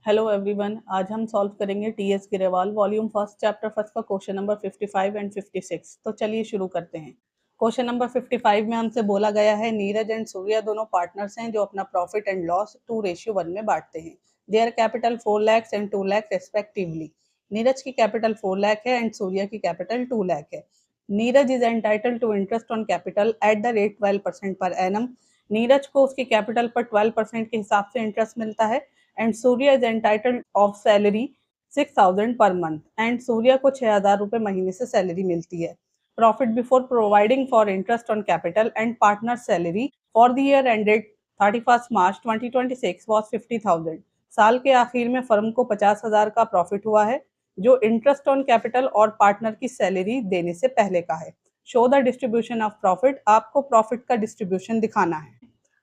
Hello everyone, आज हम solve करेंगे TS Grewal volume first chapter first का क्वेश्चन नंबर 55 एंड 56। तो चलिए शुरू करते हैं। क्वेश्चन नंबर 55 में हमसे बोला गया है नीरज एंड सूर्या दोनों पार्टनर्स हैं जो अपना प्रॉफिट एंड लॉस 2:1 में बांटते हैं। Their capital 4 lakh and 2 lakh respectively. Neeraj की कैपिटल 4 लाख है एंड सूर्या की कैपिटल 2 लाख है। Neeraj is entitled to interest on capital at the rate 12% per annum. Neeraj को उसकी कैपिटल पर 12% के हिसाब से इंटरेस्ट मिलता है and Surya is entitled of salary 6,000 per month and Surya को 6,000 रुपए महीने से सैलरी मिलती है। Profit before providing for interest on capital and partner salary for the year ended 31 March 2026 was 50,000। साल के आखिर में फर्म को 50,000 का प्रॉफिट हुआ है जो इंटरेस्ट ऑन कैपिटल और पार्टनर की सैलरी देने से पहले का है। Show the distribution of profit. आपको प्रॉफिट का डिस्ट्रीब्यूशन दिखाना है।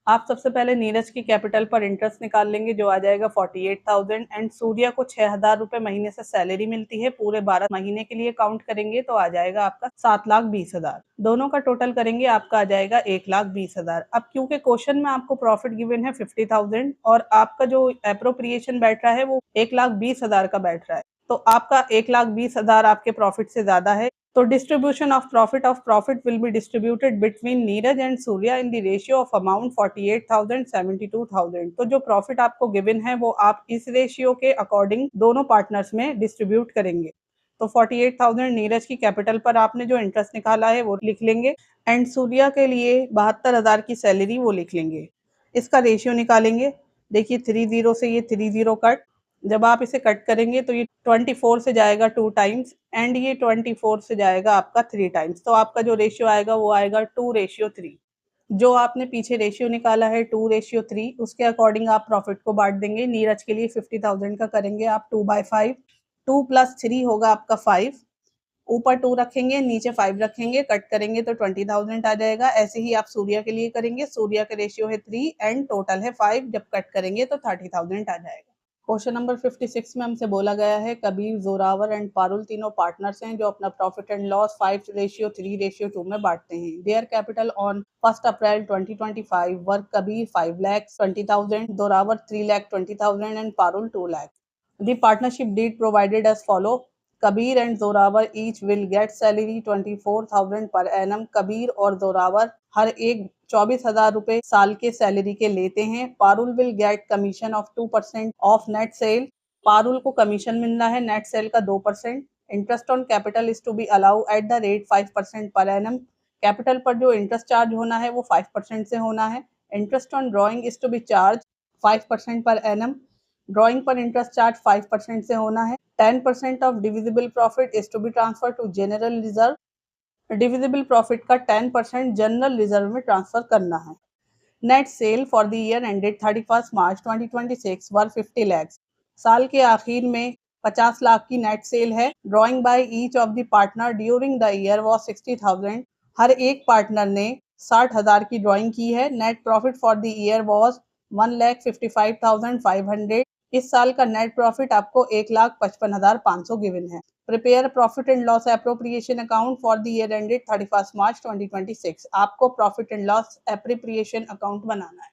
आप सबसे पहले नीरज की कैपिटल पर इंटरेस्ट निकाल लेंगे जो आ जाएगा 48,000 एंड सूर्या को 6,000 रुपए महीने से सैलरी मिलती है। पूरे 12 महीने के लिए काउंट करेंगे तो आ जाएगा आपका 7,20,000। दोनों का टोटल करेंगे आपका आ जाएगा 1,20,000। अब क्योंकि क्वेश्चन में आपको प्रॉफिट गिवन है 50,000 और आपका जो एप्रोप्रिएशन बैठ रहा है वो 1,20,000 का बैठ रहा है, तो आपका 1,20,000 आपके प्रॉफिट से ज्यादा है। तो distribution of profit will be distributed between Neeraj and Surya in the ratio of amount 48,000 72,000। तो जो प्रॉफिट आपको गिवन है वो आप इस रेशियो के अकॉर्डिंग दोनों पार्टनर्स में डिस्ट्रीब्यूट करेंगे। तो 48,000 नीरज की कैपिटल पर आपने जो इंटरेस्ट निकाला है वो लिख लेंगे एंड सूर्या के लिए 72,000 की सैलरी वो लिख लेंगे। इसका रेशियो निकालेंगे। देखिए 30 से ये 30 कट, जब आप इसे कट करेंगे तो ये 24 से जाएगा 2 टाइम्स एंड ये 24 से जाएगा आपका 3 टाइम्स। तो आपका जो रेशियो आएगा वो आएगा 2:3। जो आपने पीछे रेशियो निकाला है 2:3 उसके अकॉर्डिंग आप प्रॉफिट को बांट देंगे। नीरज के लिए 50,000 का करेंगे आप 2/5। 2 + 3 होगा आपका 5। ऊपर 2 रखेंगे नीचे 5 रखेंगे, कट करेंगे तो 20,000 आ जाएगा। ऐसे ही आप सूर्या के लिए करेंगे। सूर्या का रेशियो है 3 एंड टोटल है 5। जब कट करेंगे तो 30,000 आ जाएगा। क्वेश्चन नंबर 56 में हमसे बोला गया है कबीर, जोरावर एंड पारुल तीनों पार्टनर्स हैं जो अपना प्रॉफिट एंड लॉस 5:3:2 में बांटते हैं। Their capital on 1 April 2025 work Kabir 5,20,000, Zorawar 3,20,000 and Parul 2 lakh. The partnership deed provided as follow. Kabir and Zorawar each will get salary 24,000 per annum। Kabir और जोरावर हर एक 24,000 रुपए साल के सैलरी के लेते हैं। Parul will get commission of 2% of net sale. Parul को कमीशन मिलना है नेट सेल का 2%। Interest on capital is to be allow at the rate 5% per annum. Capital पर जो इंटरेस्ट चार्ज होना है वो 5% से होना है। Interest on drawing is to be charge 5% per annum. Drawing पर इंटरेस्ट चार्ज 5% से होना है। 10% of divisible profit is to be transfer to general reserve. Divisible profit का 10% जनरल रिजर्व में ट्रांसफर करना है। Net sale for the year ended 31 March 2026 were 50 lakhs। साल के आखिर में 50 लाख की नेट सेल है। Drawing by each of the partner during the year was 60,000। हर एक पार्टनर ने 60,000 की ड्रॉइंग की है। Net profit for the year was 1,55,500। इस साल का नेट प्रॉफिट आपको 1,55,500 गिवन है। Prepare profit and loss appropriation account for the year ended 31 March 2026। आपको profit and loss appropriation account बनाना है।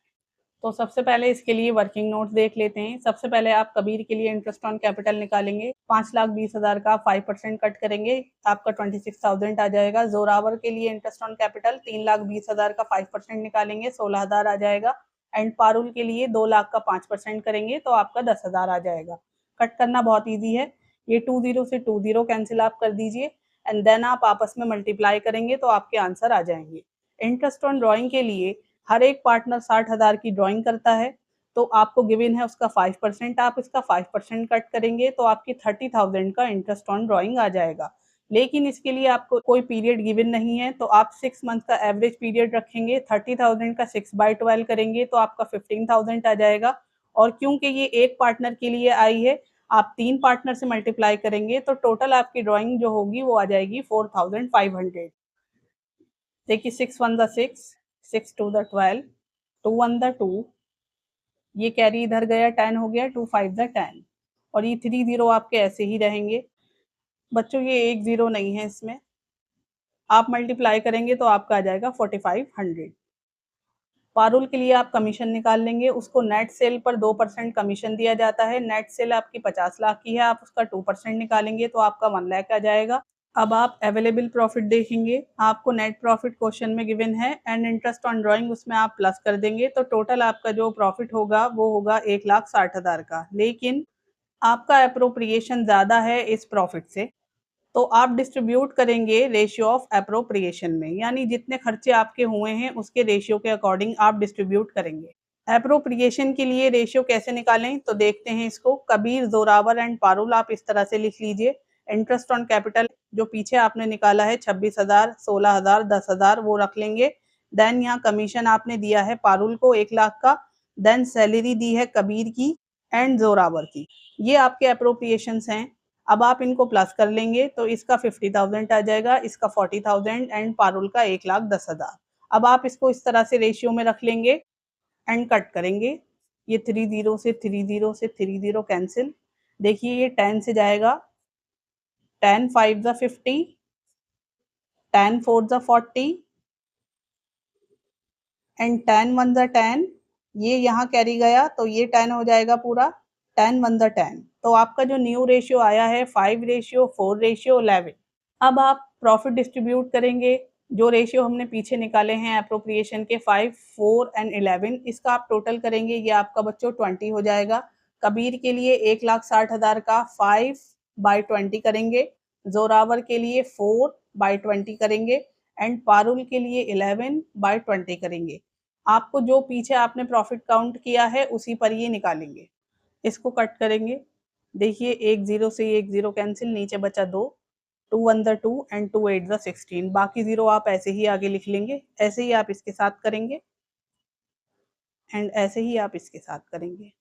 तो सबसे पहले इसके लिए वर्किंग नोट्स देख लेते हैं। सबसे पहले आप कबीर के लिए इंटरेस्ट ऑन कैपिटल निकालेंगे। 5,20,000 का 5% कट करेंगे, आपका 26,000 आ जाएगा। जोरावर के लिए इंटरेस्ट ऑन कैपिटल 3,20,000 का 5% निकालेंगे, 16,000 आ जाएगा। एंड पारुल के लिए 2 लाख का 5% करेंगे तो आपका 10,000 आ जाएगा। कट करना बहुत ईजी है। ये 20 से 20 कैंसिल आप कर दीजिए एंड देन आप आपस में मल्टीप्लाई करेंगे तो आपके आंसर आ जाएंगे। इंटरेस्ट ऑन ड्रॉइंग के लिए हर एक पार्टनर 60,000 की ड्रॉइंग करता है तो आपको गिवन है उसका 5%। आप इसका 5% कट करेंगे तो आपकी 30,000 का इंटरेस्ट ऑन ड्रॉइंग आ जाएगा। लेकिन इसके लिए आपको कोई पीरियड गिवन नहीं है तो आप 6 मंथ का एवरेज पीरियड रखेंगे। 30,000 का 6/12 करेंगे तो आपका 15,000 आ जाएगा। और क्योंकि ये एक पार्टनर के लिए आई है, आप 3 पार्टनर से मल्टीप्लाई करेंगे तो टोटल आपकी ड्रॉइंग जो होगी वो आ जाएगी 4,500। देखिए 6 1 6, 6 2 12, 2 1 2, ये कैरी इधर गया 10 हो गया, 2 5 10 और ये 3 0 आपके ऐसे ही रहेंगे। बच्चों ये एक 0 नहीं है इसमें, आप मल्टीप्लाई करेंगे तो आपका आ जाएगा 4,500। पारुल के लिए आप कमीशन निकाल लेंगे, उसको नेट सेल पर 2% कमीशन दिया जाता है। नेट सेल आपकी 50 लाख की है, आप उसका 2% निकालेंगे तो आपका 1 लाख आ जाएगा। अब आप अवेलेबल प्रॉफिट देखेंगे, आपको नेट प्रॉफिट क्वेश्चन में गिवन है एंड इंटरेस्ट ऑन ड्राइंग उसमें आप प्लस कर देंगे तो टोटल आपका जो प्रॉफिट होगा वो होगा 1,60,000 का। लेकिन आपका एप्रोप्रिएशन ज़्यादा है इस प्रॉफिट से, तो आप डिस्ट्रीब्यूट करेंगे रेशियो ऑफ एप्रोप्रिएशन में, यानी जितने खर्चे आपके हुए हैं उसके रेशियो के अकॉर्डिंग आप डिस्ट्रीब्यूट करेंगे। एप्रोप्रिएशन के लिए रेशियो कैसे निकालें तो देखते हैं इसको। कबीर, जोरावर एंड पारुल आप इस तरह से लिख लीजिए। इंटरेस्ट ऑन कैपिटल जो पीछे आपने निकाला है 26,000, 16,000, 10,000 वो रख लेंगे। देन यहाँ कमीशन आपने दिया है पारुल को 1 लाख का, देन सैलरी दी है कबीर की एंड जोरावर की। ये आपके एप्रोप्रिएशंस हैं। अब आप इनको प्लस कर लेंगे तो इसका 50,000 आ जाएगा, इसका 40,000 एंड पारुल का 1,10,000। अब आप इसको इस तरह से रेशियो में रख लेंगे एंड कट करेंगे। ये 3 0 से 3 0 से 3 0 कैंसिल। देखिए ये 10 से जाएगा, 10 5 ज़ा 50, 10 4 ज़ा 40 एंड 10 1 ज़ा 10। ये यहाँ कैरी गया तो ये 10 हो जाएगा पूरा, 10 1 ज़ा 10। तो आपका जो न्यू रेशियो आया है 5:4:11। अब आप प्रॉफिट डिस्ट्रीब्यूट करेंगे। जो रेशियो हमने पीछे निकाले हैं एप्रोप्रिएशन के 5, 4 एंड 11, इसका आप टोटल करेंगे, ये आपका बच्चों 20 हो जाएगा। कबीर के लिए 1,60,000 का 5/20 करेंगे, जोरावर के लिए 4/20 करेंगे एंड पारुल के लिए 11/20 करेंगे। आपको जो पीछे आपने प्रॉफिट काउंट किया है उसी पर ये निकालेंगे। इसको कट करेंगे। देखिए 1 0 से 1 0 कैंसिल, नीचे बचा 2, 2 1 ज़ा 2 एंड 2 8 ज़ा 16। बाकी 0 आप ऐसे ही आगे लिख लेंगे। ऐसे ही आप इसके साथ करेंगे एंड ऐसे ही आप इसके साथ करेंगे।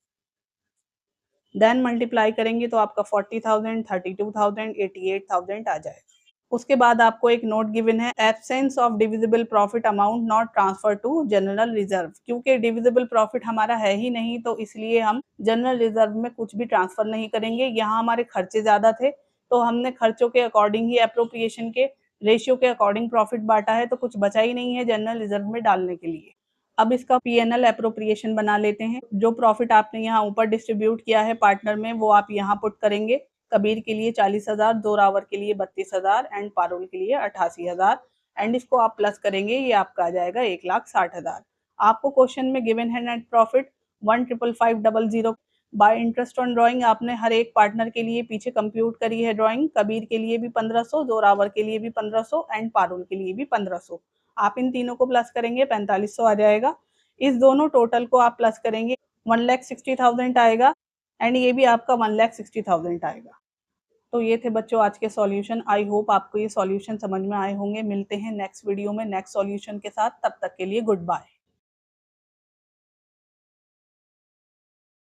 देन मल्टीप्लाई करेंगे तो आपका 40,000, 32,000, 88,000 आ जाएगा। उसके बाद आपको एक नोट गिवन है, absence of divisible profit amount not transfer to general reserve. क्योंकि डिविजिबल प्रॉफिट हमारा है ही नहीं तो इसलिए हम जनरल रिजर्व में कुछ भी ट्रांसफर नहीं करेंगे। यहाँ हमारे खर्चे ज्यादा थे तो हमने खर्चों के अकॉर्डिंग ही एप्रोप्रिएशन के रेशियो के अकॉर्डिंग प्रॉफिट बांटा है, तो कुछ बचा ही नहीं है जनरल रिजर्व में डालने के लिए। अब इसका पीएनएल एप्रोप्रिएशन बना लेते हैं। जो प्रॉफिट आपने यहाँ ऊपर डिस्ट्रीब्यूट किया है पार्टनर में वो आप यहाँ पुट करेंगे। कबीर के लिए 40,000, जोरावर के लिए 32,000 एंड पारुल के लिए 88,000 एंड इसको आप प्लस करेंगे, ये आपका आ जाएगा 1,60,000। आपको क्वेश्चन में गिवन है net profit 1,555,000। Bye interest on drawing आपने हर एक पार्टनर के लिए पीछे कंप्यूट करी है ड्राइंग। कबीर के लिए भी 1500, जोरावर के लिए भी 1500 एंड पारुल के लिए भी 1500। आप इन तीनों को प्लस करेंगे 4500 आ जाएगा। इस दोनों टोटल को आप प्लस करेंगे 1,60,000 आएगा एंड ये भी आपका 1,60,000 आएगा। तो ये थे बच्चों आज के सॉल्यूशन। आई होप आपको ये सॉल्यूशन समझ में आए होंगे। मिलते हैं नेक्स्ट वीडियो में नेक्स्ट सॉल्यूशन के साथ, तब तक के लिए गुड बाय।